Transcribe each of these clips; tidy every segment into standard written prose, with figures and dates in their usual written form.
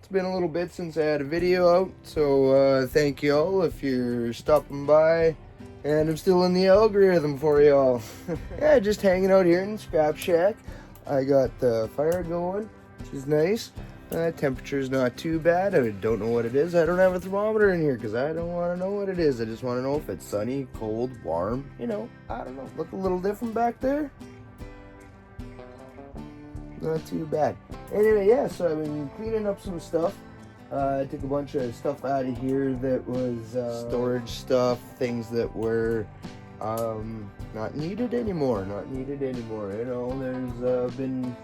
It's been a little bit since I had a video out, so thank you all if you're stopping by. And I'm still in the algorithm for y'all. Yeah, just hanging out here in the Scrap Shack. I got the fire going, which is nice. Temperature's not too bad. I don't know what it is. I don't have a thermometer in here because I don't want to know what it is. I just want to know if it's sunny, cold, warm. You know, I don't know. Look a little different back there. Not too bad. Anyway, yeah, so I've been cleaning up some stuff. I took a bunch of stuff out of here that was storage stuff, things that were not needed anymore. You know, there's been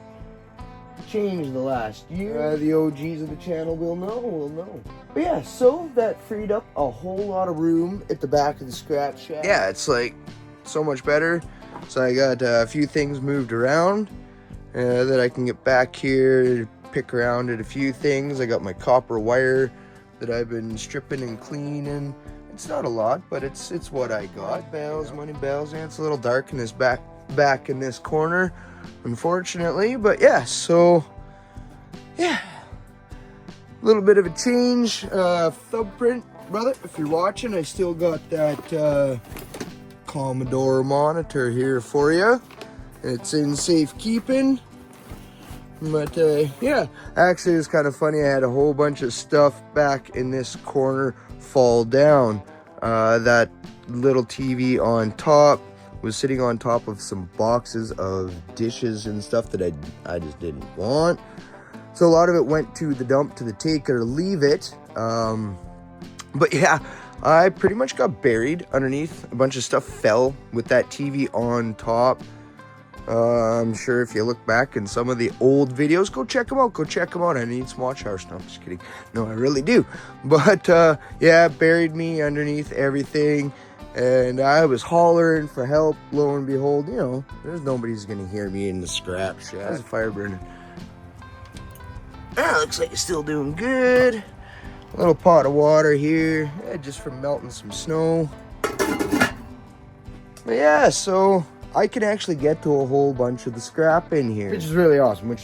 change the last year. The OGs of the channel will know. But yeah, so that freed up a whole lot of room at the back of the Scrap Shack. Yeah, it's like so much better. So I got a few things moved around that I can get back here, pick around at a few things. I got my copper wire that I've been stripping and cleaning. It's not a lot, but it's what I got. Money bells, and it's a little dark in this back in this corner, unfortunately. But yeah, so yeah, a little bit of a change. Thumbprint, brother, if you're watching, I still got that Commodore monitor here for you. It's in safekeeping. But yeah, actually it's kind of funny. I had a whole bunch of stuff back in this corner fall down. That little TV on top was sitting on top of some boxes of dishes and stuff that I just didn't want. So a lot of it went to the dump, to the take or leave it. But yeah, I pretty much got buried underneath. A bunch of stuff fell with that TV on top. I'm sure if you look back in some of the old videos, go check them out. I need some watch hours. No, I'm just kidding. No, I really do. But yeah, buried me underneath everything, and I was hollering for help. Lo and behold, you know, there's nobody's gonna hear me in the Scrap Shack. There's a fire burning. Looks like it's still doing good. A little pot of water here, just from melting some snow. But yeah, so I can actually get to a whole bunch of the scrap in here, which is really awesome.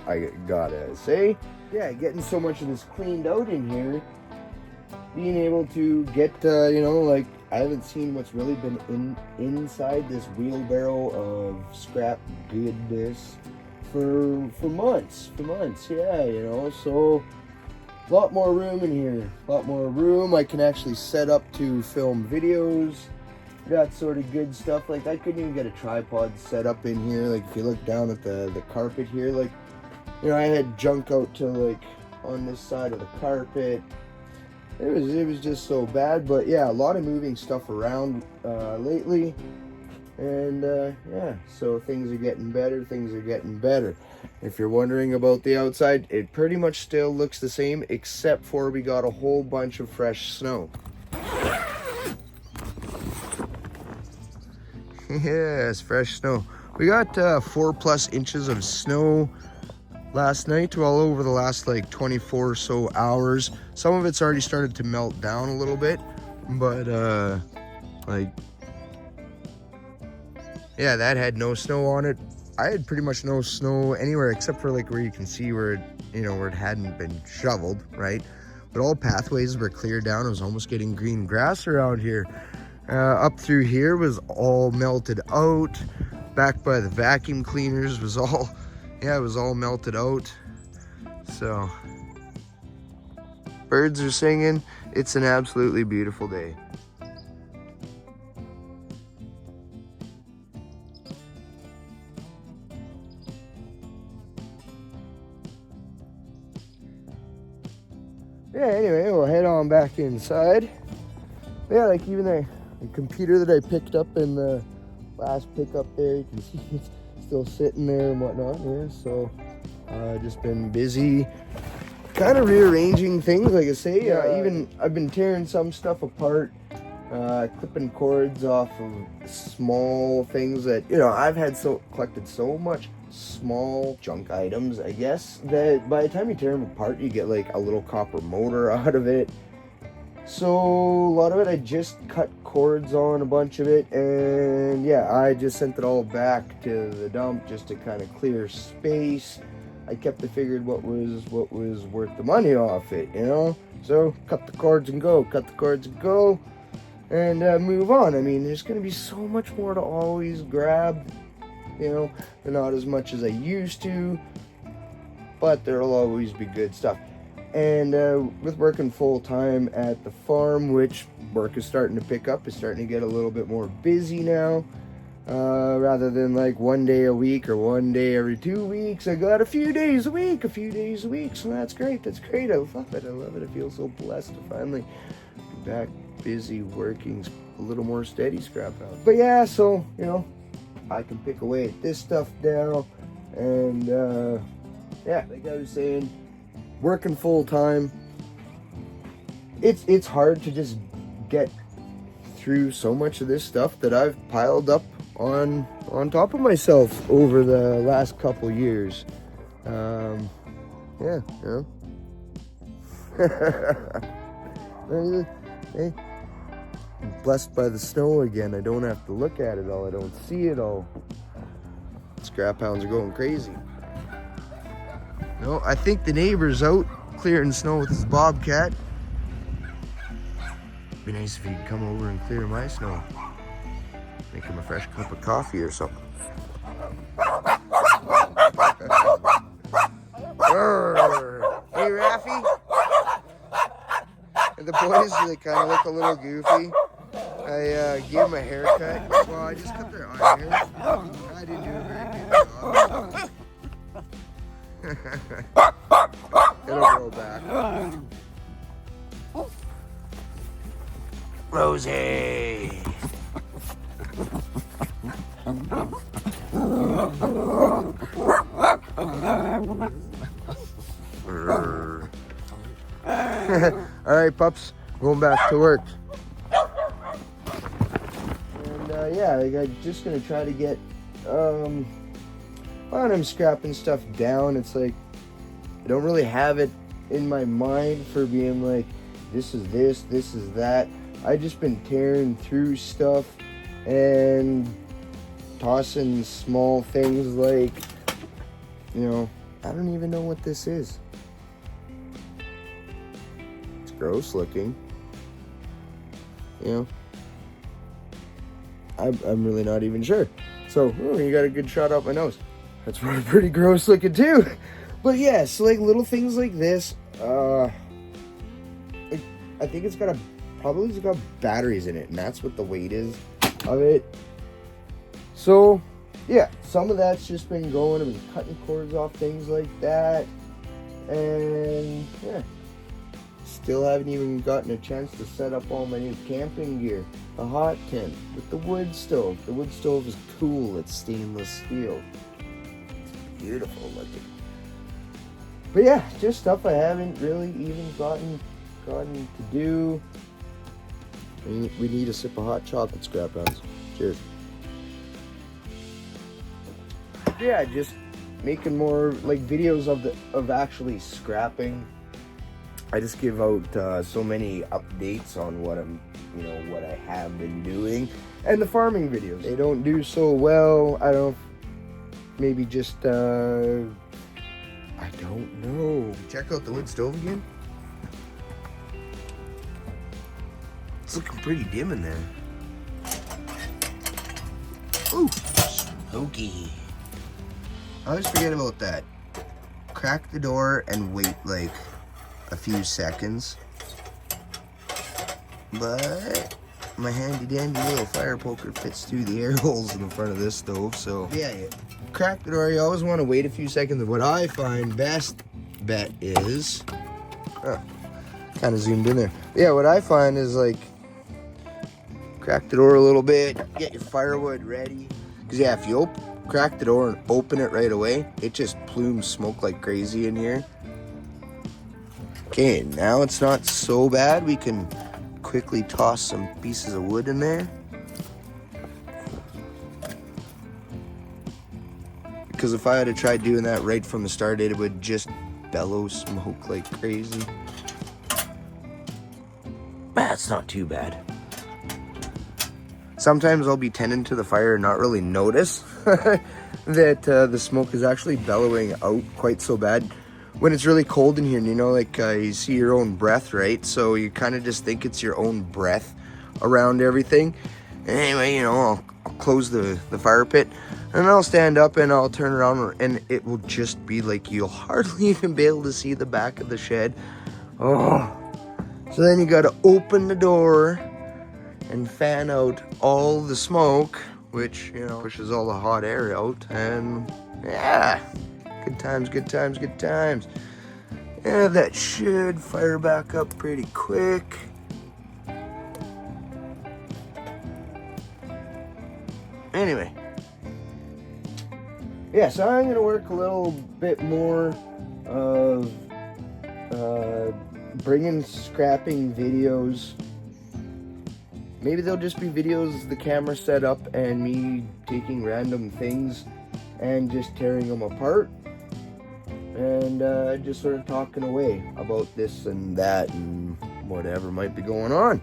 I gotta say, yeah, getting so much of this cleaned out in here, being able to get, you know, like I haven't seen what's really been inside this wheelbarrow of scrap goodness for months. Yeah, you know, so a lot more room in here, I can actually set up to film videos. Got sort of good stuff. Like I couldn't even get a tripod set up in here. Like if you look down at the carpet here, like, you know, I had junk out to like on this side of the carpet. It was just so bad. But yeah, a lot of moving stuff around lately, and yeah, so things are getting better. If you're wondering about the outside, it pretty much still looks the same, except for we got a whole bunch of fresh snow. Yes, fresh snow. We got 4+ inches of snow last night, all over the last like 24 or so hours. Some of it's already started to melt down a little bit, but like, yeah, that had no snow on it. I had pretty much no snow anywhere except for like where you can see where it, you know, where it hadn't been shoveled, right? But all pathways were cleared down. It was almost getting green grass around here. Up through here was all melted out. Back by the vacuum cleaners was all, yeah, it was all melted out. So birds are singing. It's an absolutely beautiful day. Yeah, anyway, we'll head on back inside. Yeah, like even the computer that I picked up in the last pickup there, you can see it's still sitting there and whatnot. Yeah, so just been busy kind of rearranging things, like I say. Even I've been tearing some stuff apart, clipping cords off of small things that, you know, I've had collected so much small junk items, I guess, that by the time you tear them apart, you get like a little copper motor out of it. So a lot of it I just cut cords on, a bunch of it, and yeah, I just sent it all back to the dump just to kind of clear space. I kept it figured what was worth the money off it, you know. So cut the cords and go, and move on. I mean, there's gonna be so much more to always grab, you know, and not as much as I used to, but there'll always be good stuff. And with working full time at the farm, which work is starting to pick up, is starting to get a little bit more busy now. Rather than like one day a week or one day every 2 weeks, I got a few days a week, so that's great. I love it. I feel so blessed to finally be back busy working a little more steady scrap house. But yeah, so, you know, I can pick away at this stuff now, and yeah, like I was saying, working full time, it's hard to just get through so much of this stuff that I've piled up on top of myself over the last couple years. Yeah, you know. Hey, I'm blessed by the snow again. I don't have to look at it all. I don't see it all. Scrap hounds are going crazy. No, I think the neighbor's out clearing snow with his bobcat. Be nice if he'd come over and clear my snow. Make him a fresh cup of coffee or something. Hey, Raffy. And the boys, they kind of look a little goofy. I gave them a haircut. Well, I just cut their eye hairs. I didn't do a very good job. It'll grow back. Rosie! Alright, pups, going back to work. And yeah, I'm just gonna try to get when I'm scrapping stuff down, it's like I don't really have it in my mind for being like, this is this, this is that. I just been tearing through stuff and tossing small things like, you know, I don't even know what this is. It's gross looking. You know, I'm really not even sure. So, you got a good shot out my nose. That's pretty gross looking too. But yeah, so like little things like this, I think it's got batteries in it, and that's what the weight is of it. So yeah, some of that's just been going. I've been cutting cords off, things like that, and yeah, still haven't even gotten a chance to set up all my new camping gear. The hot tent with the wood stove. The wood stove is cool. It's stainless steel. It's beautiful looking. But yeah, just stuff I haven't really even gotten to do. We need a sip of hot chocolate, scrap hounds. Cheers. Yeah, just making more like videos of actually scrapping. I just give out so many updates on what I have been doing, and the farming videos. They don't do so well. I don't. Maybe just I don't know. Check out the wood stove again. It's looking pretty dim in there. Ooh, smoky. I always forget about that. Crack the door and wait like a few seconds. But my handy dandy little fire poker fits through the air holes in the front of this stove, so yeah. Crack the door. You always want to wait a few seconds. And what I find best bet is, kind of zoomed in there. Yeah, what I find is like, crack the door a little bit, get your firewood ready. Because yeah, if you crack the door and open it right away, it just plumes smoke like crazy in here. Okay, now it's not so bad. We can quickly toss some pieces of wood in there. Because if I had to try doing that right from the start, it would just bellow smoke like crazy. That's not too bad. Sometimes I'll be tending to the fire and not really notice. that the smoke is actually bellowing out quite so bad when it's really cold in here. And you know, like you see your own breath, right? So you kind of just think it's your own breath around everything. Anyway, you know, I'll close the fire pit, and I'll stand up and I'll turn around, and it will just be like you'll hardly even be able to see the back of the shed. Oh, so then you got to open the door and fan out all the smoke, which, you know, pushes all the hot air out. And yeah, good times, good times, good times. Yeah, that should fire back up pretty quick. Anyway, yeah, so I'm going to work a little bit more of bringing scrapping videos. Maybe they'll just be videos, the camera set up, and me taking random things and just tearing them apart. And just sort of talking away about this and that and whatever might be going on.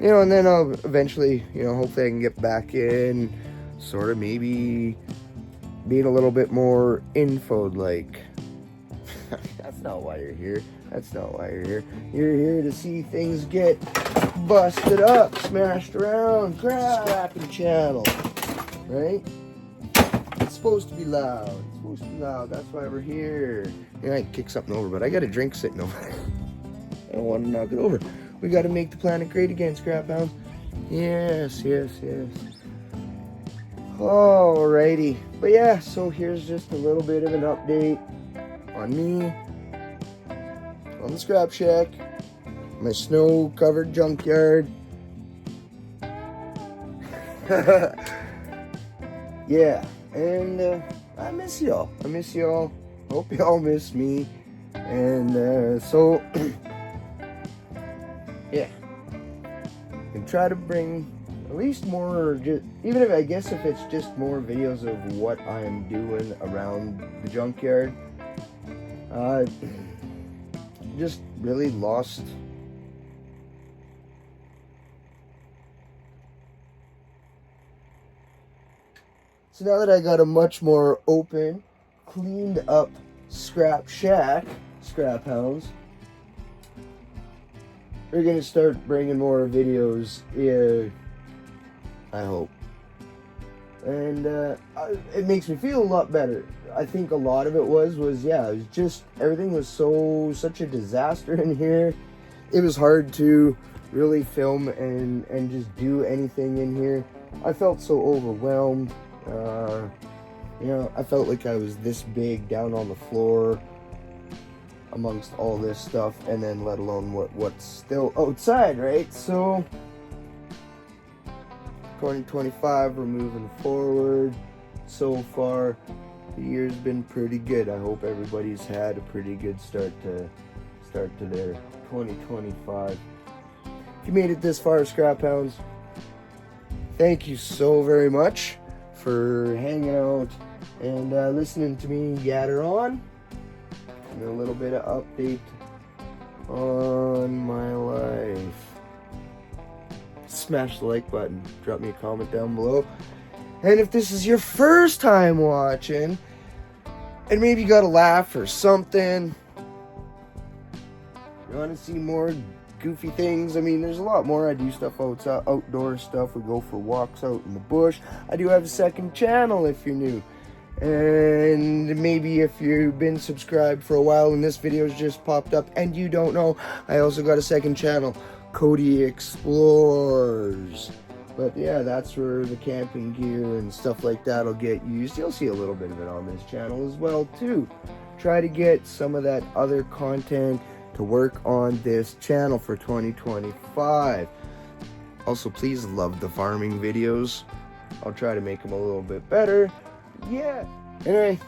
You know, and then I'll eventually, you know, hopefully I can get back in, sort of maybe being a little bit more infoed, like. That's not why you're here. That's not why you're here. You're here to see things get busted up, smashed around, scrapping channel, right? It's supposed to be loud. It's supposed to be loud. That's why we're here. Yeah, I kick something over, but I got a drink sitting over there. I don't want to knock it over. We got to make the planet great again, scraphounds. Yes, yes, yes. Alrighty. But yeah, so here's just a little bit of an update on me, on the scrap shack, my snow-covered junkyard. Yeah, and I miss y'all. I miss y'all. Hope y'all miss me. And so, yeah, and try to bring at least more, even if I guess if it's just more videos of what I'm doing around the junkyard. Just really lost so now that I got a much more open, cleaned up scrap shack, scrap hounds, we're gonna start bringing more videos, I hope. And it makes me feel a lot better. I think a lot of it was yeah, it was just, everything was such a disaster in here. It was hard to really film and just do anything in here. I felt so overwhelmed. You know, I felt like I was this big down on the floor amongst all this stuff, and then let alone what's still outside, right? So 2025, we're moving forward. So far, the year's been pretty good. I hope everybody's had a pretty good start to their 2025. If you made it this far, Scrap Hounds, thank you so very much for hanging out and listening to me yatter on. And a little bit of update on my life. Smash the like button, drop me a comment down below. And if this is your first time watching, and maybe you got a laugh or something, you want to see more goofy things, I mean, there's a lot more. I do stuff outside, outdoor stuff. We go for walks out in the bush. I do have a second channel if you're new. And maybe if you've been subscribed for a while and this video's just popped up and you don't know, I also got a second channel, Cody Explores. But yeah, that's where the camping gear and stuff like that will get used. You'll see a little bit of it on this channel as well too. Try to get some of that other content to work on this channel for 2025. Also, please love the farming videos. I'll try to make them a little bit better. Yeah. Anyway,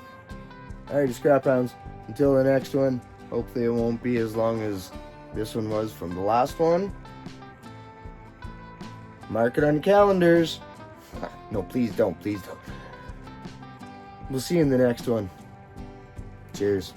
alright, Scrap Hounds. Until the next one. Hopefully it won't be as long as this one was from the last one. Mark it on your calendars. No, please don't. Please don't. We'll see you in the next one. Cheers.